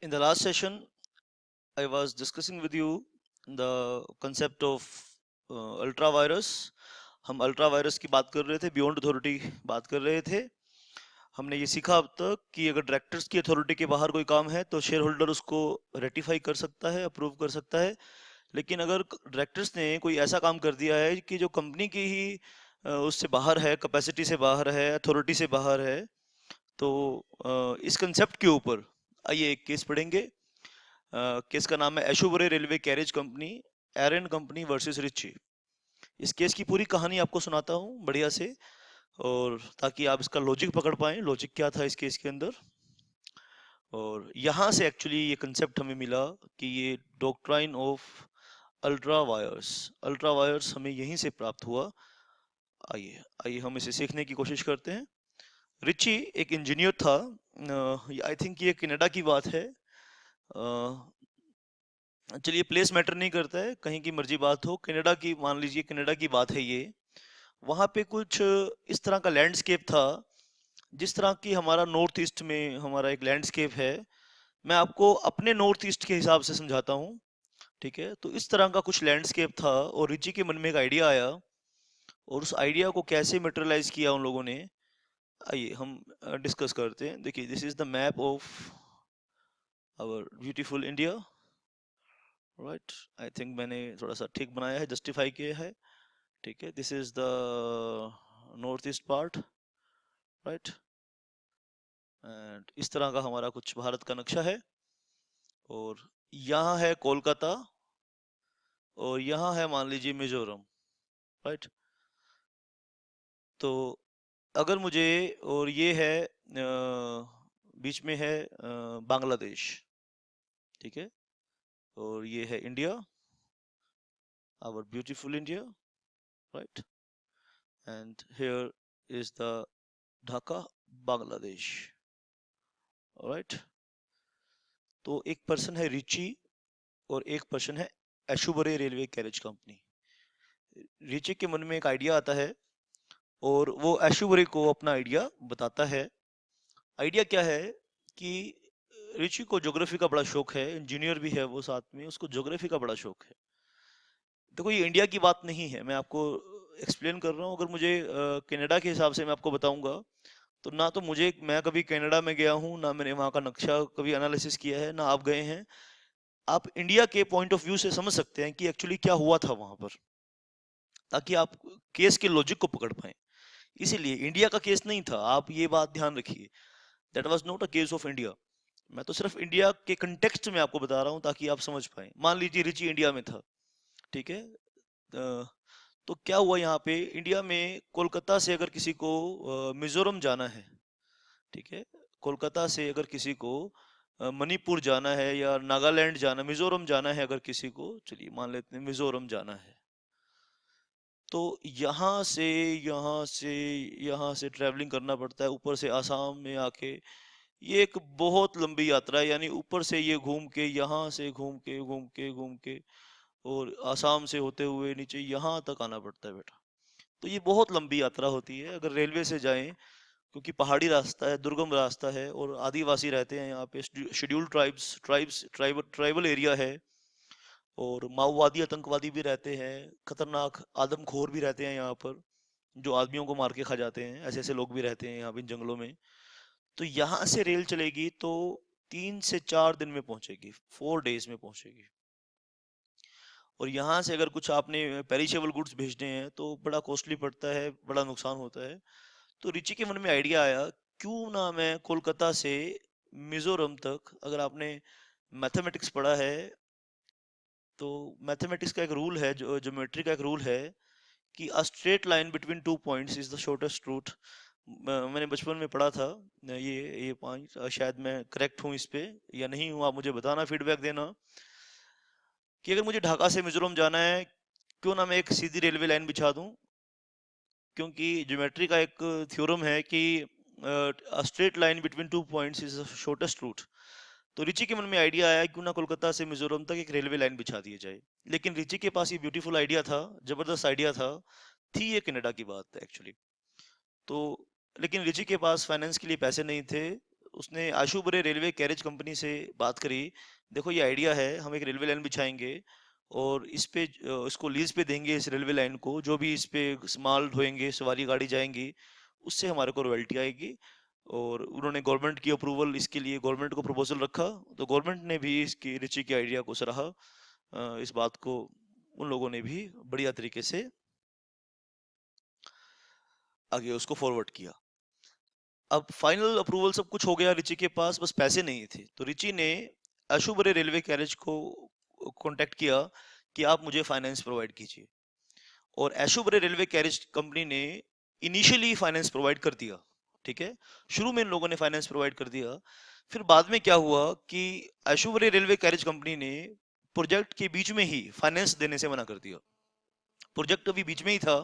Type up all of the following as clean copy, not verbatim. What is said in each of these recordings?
In the last session, I was discussing with you the concept of ultra virus. हम ultra vires की बात कर रहे थे, बियॉन्ड अथॉरिटी बात कर रहे थे। हमने ये सीखा अब तक कि अगर डायरेक्टर्स की अथॉरिटी के बाहर कोई काम है तो शेयर होल्डर उसको रेटिफाई कर सकता है, अप्रूव कर सकता है। लेकिन अगर डायरेक्टर्स ने कोई ऐसा काम कर दिया है कि जो कंपनी की ही उससे बाहर है, कैपेसिटी से बाहर है, अथॉरिटी से बाहर है, तो इस कंसेप्ट के ऊपर आइए एक केस पढ़ेंगे। केस का नाम है एशुबरे रेलवे कैरेज कंपनी एरन कंपनी वर्सेस रिची। इस केस की पूरी कहानी आपको सुनाता हूँ बढ़िया से, और ताकि आप इसका लॉजिक पकड़ पाएं, लॉजिक क्या था इस केस के अंदर। और यहाँ से एक्चुअली ये कंसेप्ट हमें मिला कि ये डॉक्ट्राइन ऑफ अल्ट्रा वायर्स हमें यहीं से प्राप्त हुआ। आइए आइए हम इसे सीखने की कोशिश करते हैं। रिची एक इंजीनियर था। आई थिंक ये कनाडा की बात है। चलिए प्लेस मैटर नहीं करता है, कहीं की मर्जी बात हो, कनाडा की मान लीजिए, कनाडा की बात है ये। वहाँ पे कुछ इस तरह का लैंडस्केप था, जिस तरह की हमारा नॉर्थ ईस्ट में हमारा एक लैंडस्केप है। मैं आपको अपने नॉर्थ ईस्ट के हिसाब से समझाता हूँ, ठीक है। तो इस तरह का कुछ लैंडस्केप था और रिची के मन में एक आइडिया आया, और उस आइडिया को कैसे मटेरियलाइज किया उन लोगों ने, आइए हम डिस्कस करते हैं। देखिए, this is the map of our beautiful India, right. I think मैंने थोड़ा सा ठीक बनाया है, जस्टिफाई किया है, ठीक है। This is the north east part, right. And इस तरह का हमारा कुछ भारत का नक्शा है, और यहाँ है कोलकाता, और यहाँ है मान लीजिए मिजोरम, राइट। तो अगर मुझे, और ये है बीच में है बांग्लादेश, ठीक है। और ये है India, our beautiful India, right. And here is the Dhaka, Bangladesh, right. तो एक पर्सन है रिची और एक पर्सन है Ashbury railway carriage company. Riche के मन में एक आइडिया आता है और वो एशुबरे को अपना आइडिया बताता है। आइडिया क्या है कि रिची को ज्योग्राफी का बड़ा शौक है, इंजीनियर भी है वो साथ में, उसको ज्योग्राफी का बड़ा शौक है। देखो, ये इंडिया की बात नहीं है, मैं आपको एक्सप्लेन कर रहा हूँ। अगर मुझे कनाडा के हिसाब से मैं आपको बताऊंगा, तो ना तो मुझे, मैं कभी कनाडा में गया हूँ, ना मैंने वहाँ का नक्शा कभी एनालिसिस किया है, ना आप गए हैं। आप इंडिया के पॉइंट ऑफ व्यू से समझ सकते हैं कि एक्चुअली क्या हुआ था वहां पर, ताकि आप केस के लॉजिक को पकड़ पाए। इसीलिए इंडिया का केस नहीं था, आप ये बात ध्यान रखिए। That was not a case of India. मैं तो सिर्फ इंडिया के कंटेक्स्ट में आपको बता रहा हूँ ताकि आप समझ पाए। मान लीजिए रिची इंडिया में था, ठीक है। तो क्या हुआ यहाँ पे, इंडिया में कोलकाता से अगर किसी को मिजोरम जाना है, ठीक है, कोलकाता से अगर किसी को मणिपुर जाना है या नागालैंड जाना, मिजोरम जाना है अगर किसी को, चलिए मान लेते हैं मिजोरम जाना है, तो यहाँ से ट्रैवलिंग करना पड़ता है, ऊपर से आसाम में आके। ये एक बहुत लंबी यात्रा है, यानी ऊपर से ये घूम के, यहाँ से घूम के और आसाम से होते हुए नीचे यहाँ तक आना पड़ता है बेटा। तो ये बहुत लंबी यात्रा होती है अगर रेलवे से जाएं, क्योंकि पहाड़ी रास्ता है, दुर्गम रास्ता है, और आदिवासी रहते हैं यहाँ पे, शेड्यूल्ड ट्राइबल एरिया है, और माओवादी आतंकवादी भी रहते हैं, खतरनाक आदमखोर भी रहते हैं यहाँ पर, जो आदमियों को मार के खा जाते हैं। ऐसे ऐसे लोग भी रहते हैं यहाँ पे इन जंगलों में। तो यहाँ से रेल चलेगी तो 3 से 4 दिन में पहुंचेगी, 4 डेज में पहुंचेगी। और यहाँ से अगर कुछ आपने पेरिशेबल गुड्स भेजने हैं तो बड़ा कॉस्टली पड़ता है, बड़ा नुकसान होता है। तो रिची के मन में आइडिया आया, क्यों ना मैं कोलकाता से मिजोरम तक, अगर आपने मैथमेटिक्स पढ़ा है तो मैथमेटिक्स का एक रूल है, जो ज्योमेट्री का एक रूल है, कि a straight line between two points is the shortest route. मैंने बचपन में पढ़ा था ये पॉइंट, शायद मैं करेक्ट हूँ इस पे या नहीं हूँ, आप मुझे बताना, फीडबैक देना, कि अगर मुझे ढाका से मिजोरम जाना है, क्यों ना मैं एक सीधी रेलवे लाइन बिछा दूं। क्योंकि ज्योमेट्री का एक थ्योरम है कि straight line between two points is the shortest route. तो रिची के मन में आइडिया आया, क्यों ना कोलकाता से मिजोरम तक एक रेलवे लाइन बिछा दी जाए। लेकिन रिची के पास ये ब्यूटीफुल आइडिया था, जबरदस्त आइडिया था, थी ये कनाडा की बात एक्चुअली। तो लेकिन रिची के पास फाइनेंस के लिए पैसे नहीं थे, उसने आशुबरे रेलवे कैरेज कंपनी से बात करी, देखो ये आइडिया है, हम एक रेलवे लाइन बिछाएंगे और इस पे इसको लीज पे देंगे, इस रेलवे लाइन को, जो भी इस पे माल ढोएंगे, सवारी गाड़ी जाएंगी, उससे हमारे को रॉयल्टी आएगी। और उन्होंने गवर्नमेंट की अप्रूवल, इसके लिए गवर्नमेंट को प्रपोजल रखा, तो गवर्नमेंट ने भी इसकी रिची के आइडिया को सराहा। इस बात को उन लोगों ने भी बढ़िया तरीके से आगे उसको फॉरवर्ड किया। अब फाइनल अप्रूवल सब कुछ हो गया रिची के पास, बस पैसे नहीं थे, तो रिची ने अशुबरे रेलवे कैरेज को कांटेक्ट किया कि आप मुझे फाइनेंस प्रोवाइड कीजिए। और अशुबरे रेलवे कैरेज कंपनी ने इनिशियली फाइनेंस प्रोवाइड कर दिया, ठीक है, शुरू में इन लोगों ने फाइनेंस प्रोवाइड कर दिया। फिर बाद में क्या हुआ कि अशुबरे रेलवे कैरेज कंपनी ने प्रोजेक्ट के बीच में ही फाइनेंस देने से मना कर दिया। प्रोजेक्ट अभी बीच में ही था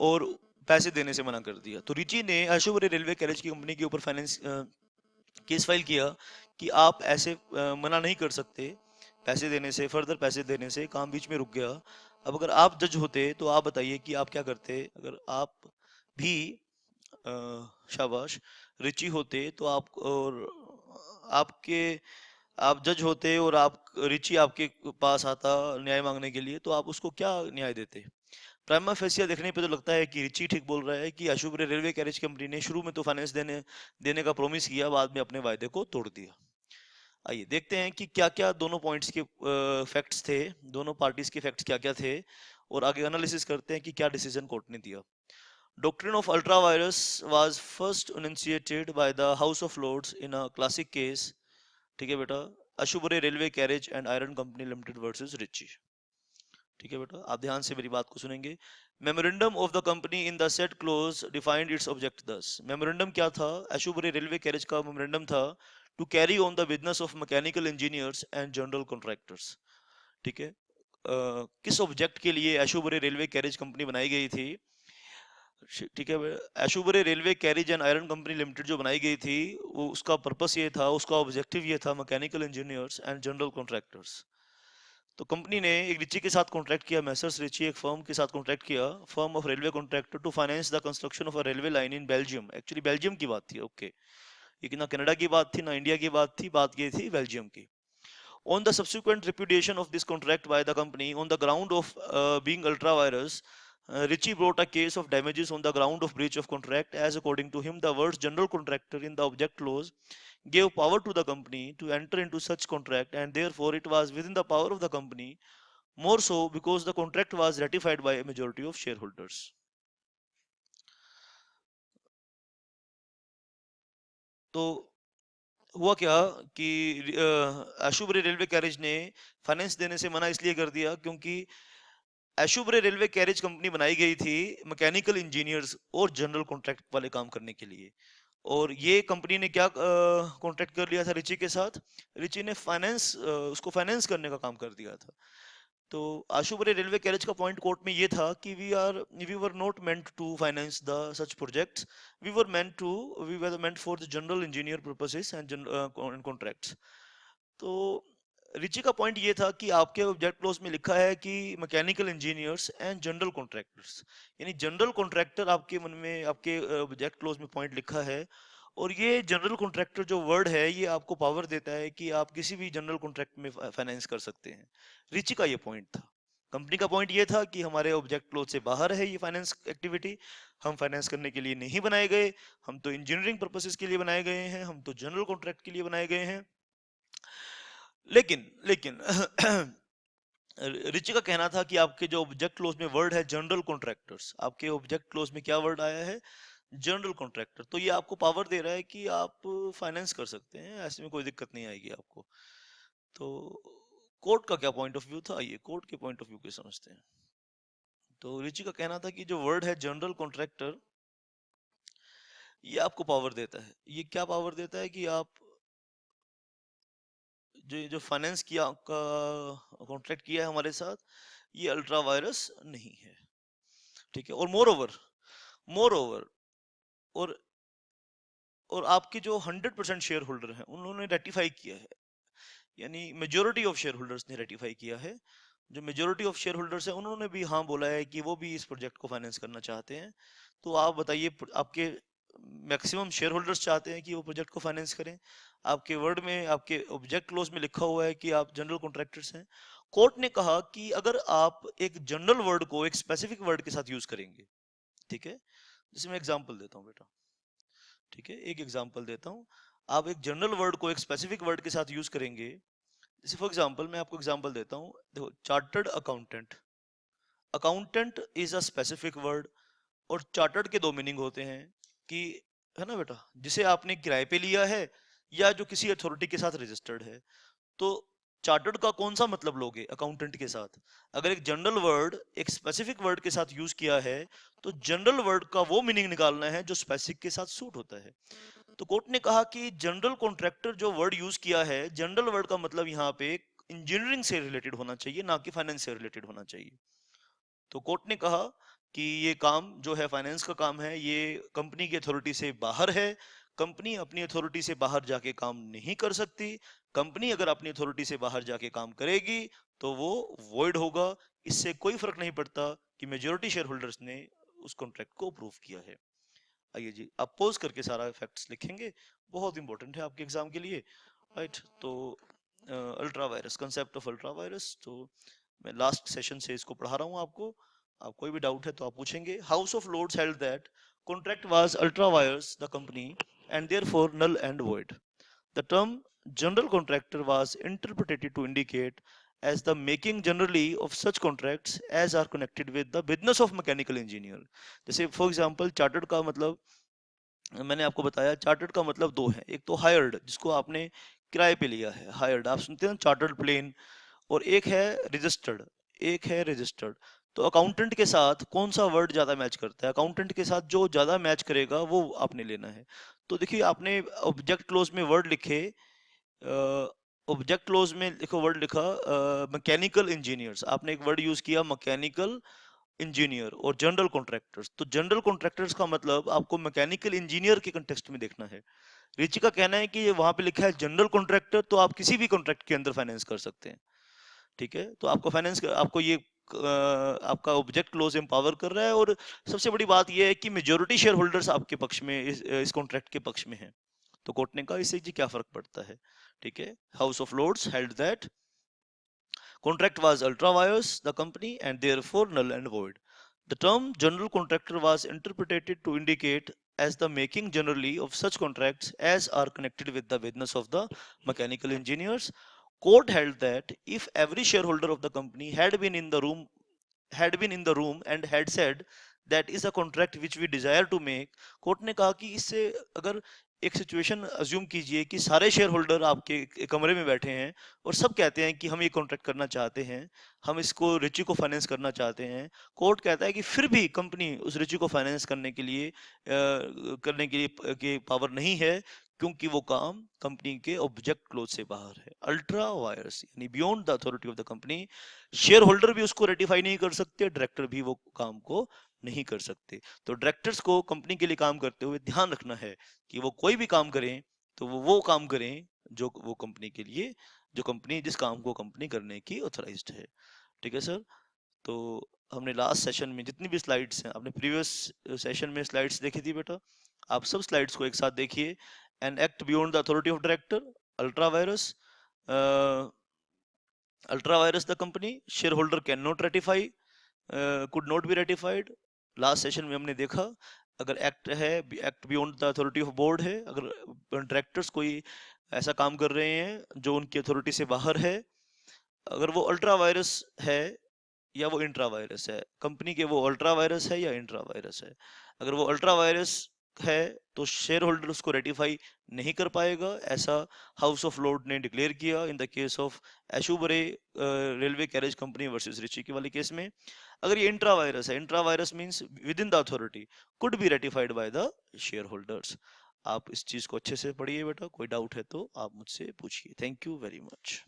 और पैसे देने से मना कर दिया, तो रिची ने अशुबरे रेलवे कैरेज की कंपनी के ऊपर फाइनेंस केस फाइल किया कि आप ऐसे मना नहीं कर सकते, पैसे देने से, फर्दर पैसे देने से काम बीच में रुक गया। अब अगर आप जज होते तो आप बताइए कि आप क्या करते, अगर आप भी अ, शाबाश रिची होते तो आप, और आपके, आप जज होते और आप, रिची आपके पास आता न्याय मांगने के लिए, तो आप उसको क्या न्याय देते? प्राइमा फेसिया देखने पे तो लगता है कि रिची ठीक बोल रहा है कि अशुभ रेलवे कैरेज कंपनी ने शुरू में तो फाइनेंस देने देने का प्रॉमिस किया, बाद में अपने वायदे को तोड़ दिया। आइए देखते हैं कि क्या क्या दोनों पॉइंट्स के फैक्ट्स थे, दोनों पार्टीज के फैक्ट्स क्या क्या थे, और आगे एनालिसिस करते हैं कि क्या डिसीजन कोर्ट ने दिया। Doctrine of ultra vires was first enunciated by the House of Lords in a classic case, ठीक है बेटा, Ashbury railway Carriage and Iron Company Limited versus Riche. ठीक है बेटा, आप ध्यान से मेरी बात को सुनेंगे। Memorandum of the company in the set clause defined its object thus. Memorandum क्या था? अशुभरे रेलवे कैरेज का मेमोरेंडम था to carry on the business of mechanical engineers and general contractors. ठीक है, किस ऑब्जेक्ट के लिए अशुभरे रेलवे कैरेज कंपनी बनाई गई थी? ठीक है, Ashbury railway Carriage and Iron Company Limited जो बनाई गई थी, वो उसका पर्पस ये था, उसका ऑब्जेक्टिव ये था, mechanical engineers and general contractors. तो कंपनी ने एक रिची के साथ कॉन्ट्रैक्ट किया, मैसर्स रिची एक फर्म के साथ कॉन्ट्रैक्ट किया, firm of railway contractor, to finance the construction of a railway line in Belgium. Actually Belgium की बात थी, ओके, ये ना कनाडा की बात थी ना इंडिया की बात थी, बात ये थी बेल्जियम की। On the subsequent repudiation of this contract by the company on the ground of being ultra virus, Ritchie brought a case of damages on the ground of breach of contract, as according to him the words general contractor in the object clause gave power to the company to enter into such contract, and therefore it was within the power of the company, more so because the contract was ratified by a majority of shareholders. तो हुआ क्या कि अशुभरे railway carriage ने finance देने से मना इसलिए कर दिया क्योंकि अशुभरे रेलवे कैरेज कंपनी बनाई गई थी मैकेनिकल इंजीनियर्स और जनरल कॉन्ट्रैक्ट वाले काम करने के लिए। और ये कंपनी ने क्या कॉन्ट्रैक्ट कर लिया था रिची के साथ? रिची ने फाइनेंस, उसको फाइनेंस करने का काम कर दिया था। तो आशुभरे रेलवे कैरेज का पॉइंट कोर्ट में ये था कि we were not meant to finance the such projects, we were meant for the general engineer purposes and contracts. तो रिची का पॉइंट ये था कि आपके ऑब्जेक्ट क्लोज में लिखा है कि mechanical engineers and general contractors, यानी जनरल कॉन्ट्रैक्टर आपके मन में, आपके ऑब्जेक्ट क्लोज में पॉइंट लिखा है। और ये जनरल कॉन्ट्रैक्टर जो वर्ड है, ये आपको पावर देता है कि आप किसी भी जनरल कॉन्ट्रैक्ट में फाइनेंस कर सकते हैं। रिची का ये पॉइंट था। कंपनी का पॉइंट ये था कि हमारे ऑब्जेक्ट क्लोज से बाहर है ये फाइनेंस एक्टिविटी, हम फाइनेंस करने के लिए नहीं बनाए गए, हम तो इंजीनियरिंग पर्पसेस के लिए बनाए गए हैं, हम तो जनरल कॉन्ट्रैक्ट के लिए बनाए गए हैं। लेकिन लेकिन रिची का कहना था कि आपके जो ऑब्जेक्ट क्लोज में वर्ड है जनरल कॉन्ट्रैक्टर्स, आपके ऑब्जेक्ट क्लोज में क्या वर्ड आया है? General contractor. तो ये आपको पावर दे रहा है कि आप फाइनेंस कर सकते हैं, ऐसे में कोई दिक्कत नहीं आएगी आपको। तो कोर्ट का क्या पॉइंट ऑफ व्यू था, ये कोर्ट के पॉइंट ऑफ व्यू के समझते हैं। तो रिची का कहना था कि जो वर्ड है जनरल कॉन्ट्रैक्टर, ये आपको पावर देता है। ये क्या पावर देता है कि आप जो जो फाइनेंस किया, आपका कॉन्ट्रैक्ट किया है हमारे साथ, ये अल्ट्रा वायरस नहीं है। ठीक है, और मोर ओवर और आपके जो 100% शेयर होल्डर हैं उन्होंने रेटिफाई किया है, यानी मेजोरिटी ऑफ शेयर होल्डर्स ने रेटिफाई किया है। जो मेजोरिटी ऑफ शेयर होल्डर्स हैं उन्होंने भी हाँ बोला है कि वो भी इस प्रोजेक्ट को फाइनेंस करना चाहते हैं। तो आप बताइए, आपके मैक्सिमम शेयर होल्डर्स चाहते हैं कि वो प्रोजेक्ट को फाइनेंस करें। आपके वर्ड में, आपके ऑब्जेक्ट क्लोज में लिखा हुआ है कि आप जनरल कॉन्ट्रैक्टर्स हैं। कोर्ट ने कहा कि अगर आप एक जनरल वर्ड को एक स्पेसिफिक वर्ड के साथ यूज करेंगे, ठीक है, जैसे मैं एग्जांपल देता हूँ बेटा, ठीक है, एक एग्जांपल देता हूँ। आप एक जनरल वर्ड को एक स्पेसिफिक वर्ड के साथ यूज करेंगे, जैसे फॉर एग्जांपल मैं आपको एग्जांपल देता हूँ, देखो chartered accountant, accountant is a specific word, और चार्टर्ड के दो मीनिंग होते हैं कि, है ना बेटा, जिसे आपने किराए पे लिया है या जो किसी अथॉरिटी के साथ रजिस्टर्ड है। तो चार्टर्ड का कौन सा मतलब लोगे अकाउंटेंट के साथ? अगर एक जनरल वर्ड एक स्पेसिफिक वर्ड के साथ यूज किया है, तो जनरल वर्ड का वो मीनिंग निकालना है जो स्पेसिफिक के साथ सूट होता है। तो कोर्ट ने कहा कि जनरल कॉन्ट्रैक्टर जो वर्ड यूज किया है, जनरल वर्ड का मतलब यहाँ पे इंजीनियरिंग से रिलेटेड होना चाहिए, ना कि फाइनेंस से रिलेटेड होना चाहिए। तो कोर्ट ने कहा कि ये काम जो है फाइनेंस का काम है, ये कंपनी की अथॉरिटी से बाहर है। कंपनी अपनी अथॉरिटी से बाहर जाके काम नहीं कर सकती। कंपनी अगर अपनी अथॉरिटी से बाहर जाके काम करेगी तो वो वॉइड होगा। इससे कोई फर्क नहीं पड़ता कि मेजॉरिटी शेयर होल्डर्स ने उस कॉन्ट्रैक्ट को अप्रूव किया है। आइए जी, आप पोज करके सारा फैक्ट्स लिखेंगे, बहुत इंपॉर्टेंट है आपके एग्जाम के लिए, राइट। तो ultra vires, concept of ultra vires, तो मैं लास्ट सेशन से इसको पढ़ा रहा हूँ आपको। आप कोई भी डाउट है तो आप पूछेंगे। House of Lords held that contract was ultra vires the company and therefore null and void. The term general contractor was interpreted to indicate as the making generally of such contracts as are connected with the business of mechanical engineer. जैसे for example chartered का मतलब मैंने आपको बताया, chartered का मतलब दो है, एक तो हायर्ड जिसको आपने किराए पे लिया है, हायर्ड आप सुनते हैं चार्टर्ड प्लेन, और एक है रजिस्टर्ड, एक है रजिस्टर्ड। तो अकाउंटेंट के साथ कौन सा वर्ड ज्यादा मैच करता है? अकाउंटेंट के साथ जो ज्यादा मैच करेगा वो आपने लेना है। तो देखिए आपने ऑब्जेक्ट क्लोज में वर्ड लिखे, ऑब्जेक्ट क्लोज में लिखो वर्ड लिखा मैकेनिकल इंजीनियर्स, आपने एक वर्ड यूज किया मैकेनिकल इंजीनियर, और जनरल कॉन्ट्रैक्टर्स। तो जनरल कॉन्ट्रैक्टर्स का मतलब आपको मैकेनिकल इंजीनियर के कंटेक्स्ट में देखना है। रिची का कहना है कि वहां पे लिखा है जनरल कॉन्ट्रैक्टर, तो आप किसी भी कॉन्ट्रैक्ट के अंदर फाइनेंस कर सकते हैं, ठीक है। तो आपको फाइनेंस, आपको ये आपका ऑब्जेक्ट क्लोज एम्पावर कर रहा है, और सबसे बड़ी बात यह है कि मेजॉरिटी शेयर होल्डर्स आपके पक्ष में, इस कॉन्ट्रैक्ट के पक्ष में है। तो कोर्ट ने कहा इससे जी क्या फर्क पड़ता है, ठीक है। House of Lords held that contract was ultra vires the company and therefore null and void. The term general contractor was interpreted to indicate as the making generally of such contracts as are connected with the business of the mechanical engineers. Court held that if every shareholder of the company had been in the room and had said that is a contract which we desire to make, court ने कहा कि इससे अगर एक situation assume कीजिए कि सारे share holder आपके कमरे में बैठे हैं और सब कहते हैं कि हम ये कॉन्ट्रैक्ट करना चाहते हैं, हम इसको रिची को फाइनेंस करना चाहते हैं। कोर्ट कहता है कि फिर भी कंपनी उस रिची को फाइनेंस करने के लिए की पावर नहीं है, क्योंकि वो काम कंपनी के ऑब्जेक्ट क्लोज से बाहर है। अल्ट्रा वायर्स यानी beyond the authority of the company, share holder भी उसको रेटिफाई नहीं कर सकते, डायरेक्टर भी वो काम को नहीं कर सकते। तो डायरेक्टर्स को कंपनी के लिए काम करते हुए ध्यान रखना है कि वो कोई भी काम करें तो वो काम करें जो वो कंपनी के लिए, जो कंपनी जिस काम को कंपनी करने की ऑथराइज्ड है, ठीक है सर। तो हमने लास्ट सेशन में जितनी भी स्लाइड्स हैं, आपने प्रीवियस सेशन में स्लाइड्स देखी थी बेटा, आप सब स्लाइड्स को एक साथ देखिए। An act beyond the authority of director, ultra vires, ultra vires the company, share holder can not ratify, could not be ratified. Last session में हमने देखा अगर एक्ट है, act beyond the authority of board है, अगर directors कोई ऐसा काम कर रहे हैं जो उनकी अथॉरिटी से बाहर है, अगर वो अल्ट्रा वायरस है या वो इंट्रा वायरस है, कंपनी के वो अल्ट्रा वायरस है या इंट्रा वायरस है। अगर वो अल्ट्रा वायरस है तो शेयर होल्डर उसको रेटिफाई नहीं कर पाएगा, ऐसा हाउस ऑफ लॉर्ड ने डिक्लेयर किया in the case of Ashbury railway carriage company versus Riche के वाले केस में। अगर ये इंट्रा वायरस है, intra vires means within the authority, could be ratified by the shareholders. आप इस चीज को अच्छे से पढ़िए बेटा, कोई डाउट है तो आप मुझसे पूछिए। Thank you very much.